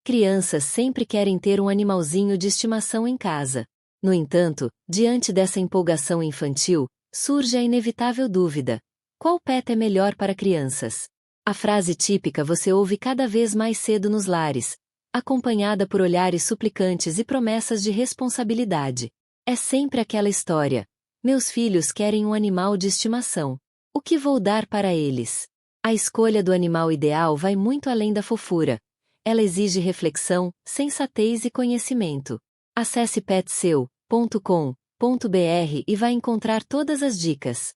Crianças sempre querem ter um animalzinho de estimação em casa. No entanto, diante dessa empolgação infantil, surge a inevitável dúvida: qual pet é melhor para crianças? A frase típica você ouve cada vez mais cedo nos lares, acompanhada por olhares suplicantes e promessas de responsabilidade. É sempre aquela história: meus filhos querem um animal de estimação. O que vou dar para eles? A escolha do animal ideal vai muito além da fofura. Ela exige reflexão, sensatez e conhecimento. Acesse petseu.com.br e vai encontrar todas as dicas.